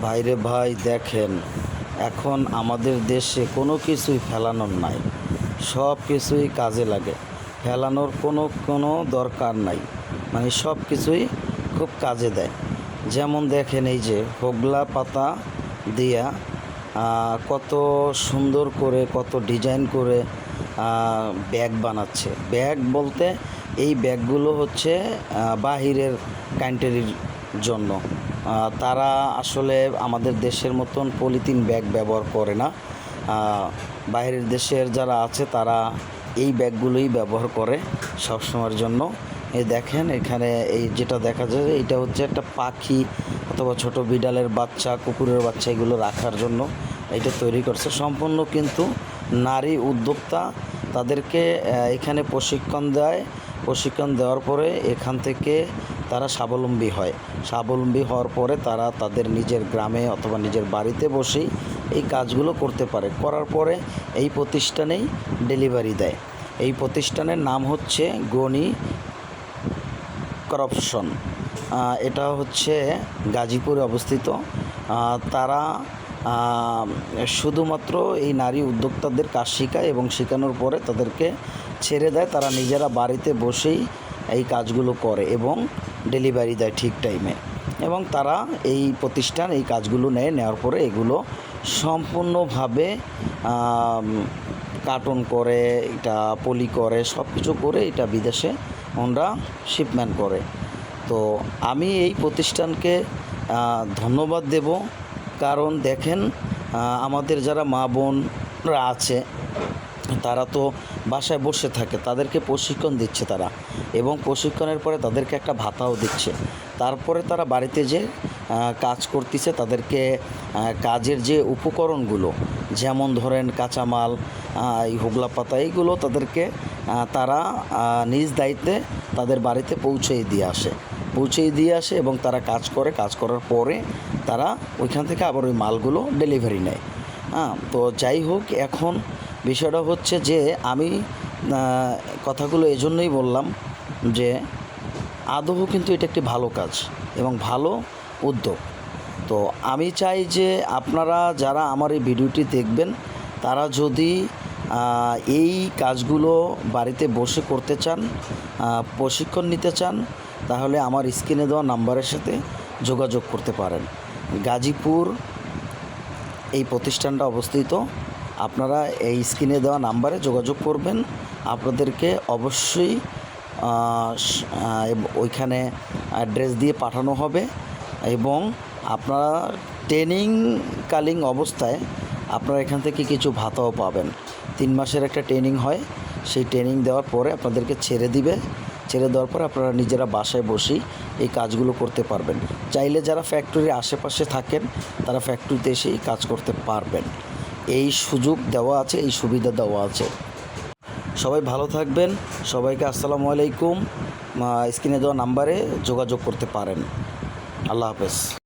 ভাইরে ভাই দেখেন, এখন আমাদের দেশে কোনো কিছুই ফেলানোর নাই, সব কিছুই কাজে লাগে। ফেলানোর কোনো দরকার নাই, মানে সব কিছুই খুব কাজে দেয়। যেমন দেখেন, এই যে হোগলা পাতা দিয়া কত সুন্দর করে, কত ডিজাইন করে ব্যাগ বানাচ্ছে। ব্যাগ বলতে এই ব্যাগগুলো হচ্ছে বাহিরের কান্ট্রির জন্য। তারা আসলে আমাদের দেশের মতন পলিথিন ব্যাগ ব্যবহার করে না। বাইরের দেশের যারা আছে তারা এই ব্যাগগুলোই ব্যবহার করে সবসময়ের জন্য। এই দেখেন, এখানে এই যেটা দেখা যায়, এইটা হচ্ছে একটা পাখি অথবা ছোট বিড়ালের বাচ্চা, কুকুরের বাচ্চা, এগুলো রাখার জন্য এটা তৈরি করছে। সম্পূর্ণ কিন্তু নারী উদ্যোক্তা, তাদেরকে এখানে প্রশিক্ষণ দেয়। প্রশিক্ষণ দেওয়ার পরে এখান থেকে তারা স্বাবলম্বী হয়। স্বাবলম্বী হওয়ার পরে তারা তাদের নিজের গ্রামে অথবা নিজের বাড়িতে বসেই এই কাজগুলো করতে পারে। করার পরে এই প্রতিষ্ঠানেই ডেলিভারি দেয়। এই প্রতিষ্ঠানের নাম হচ্ছে গনি করাপশন। এটা হচ্ছে গাজীপুরে অবস্থিত। তারা শুধুমাত্র এই নারী উদ্যোক্তাদের কাজ শেখায় এবং শেখানোর পরে তাদেরকে ছেড়ে দেয়। তারা নিজেরা বাড়িতে বসেই এই কাজগুলো করে এবং ডেলিভারি দেয় ঠিক টাইমে। এবং তারা এই প্রতিষ্ঠান এই কাজগুলো নেওয়ার পরে এগুলো সম্পূর্ণভাবে কার্টন করে, এটা পলি করে, সব কিছু করে এটা বিদেশে ওনারা শিপমেন্ট করে। তো আমি এই প্রতিষ্ঠানকে ধন্যবাদ দেব, কারণ দেখেন, আমাদের যারা মা বোনরা আছে তারা তো বাসায় বসে থাকে, তাদেরকে প্রশিক্ষণ দিচ্ছে তারা, এবং প্রশিক্ষণের পরে তাদেরকে একটা ভাতাও দিচ্ছে। তারপরে তারা বাড়িতে যে কাজ করতেছে, তাদেরকে কাজের যে উপকরণগুলো, যেমন ধরেন কাঁচামাল, এই হোগলা পাতা, এইগুলো তাদেরকে তারা নিজ দায়িত্বে তাদের বাড়িতে পৌঁছেই দিয়ে আসে এবং তারা কাজ করে। কাজ করার পরে তারা ওইখান থেকে আবার ওই মালগুলো ডেলিভারি নেয়। তো যাই হোক, এখন বিষয়টা হচ্ছে যে আমি কথাগুলো এজন্যই বললাম যে আদৌ কিন্তু এটা একটি ভালো কাজ এবং ভালো উদ্যোগ। তো আমি চাই যে আপনারা যারা আমার এই ভিডিওটি দেখবেন, তারা যদি এই কাজগুলো বাড়িতে বসে করতে চান, প্রশিক্ষণ নিতে চান, তাহলে আমার স্ক্রিনে দেওয়া নাম্বারের সাথে যোগাযোগ করতে পারেন। গাজীপুর এই প্রতিষ্ঠানটা অবস্থিত। আপনারা এই স্ক্রিনে দেওয়া নাম্বারে যোগাযোগ করবেন। আপনাদেরকে অবশ্যই ওইখানে অ্যাড্রেস দিয়ে পাঠানো হবে এবং আপনারা ট্রেনিংকালীন অবস্থায় আপনারা এখান থেকে কিছু ভাতাও পাবেন। 3 মাসের একটা ট্রেনিং হয়, সেই ট্রেনিং দেওয়ার পরে আপনাদেরকে ছেড়ে দেওয়ার পরে আপনারা নিজেরা বাসায় বসেই এই কাজগুলো করতে পারবেন। চাইলে যারা ফ্যাক্টরির আশেপাশে থাকেন তারা ফ্যাক্টরিতে এসেই কাজ করতে পারবেন। এই সুযোগ দেওয়া আছে, এই সুবিধা দেওয়া আছে। সবাই ভালো থাকবেন। সবাইকে আসসালামু আলাইকুম। স্ক্রিনে দেওয়া নাম্বারে যোগাযোগ করতে পারেন। আল্লাহ হাফেজ।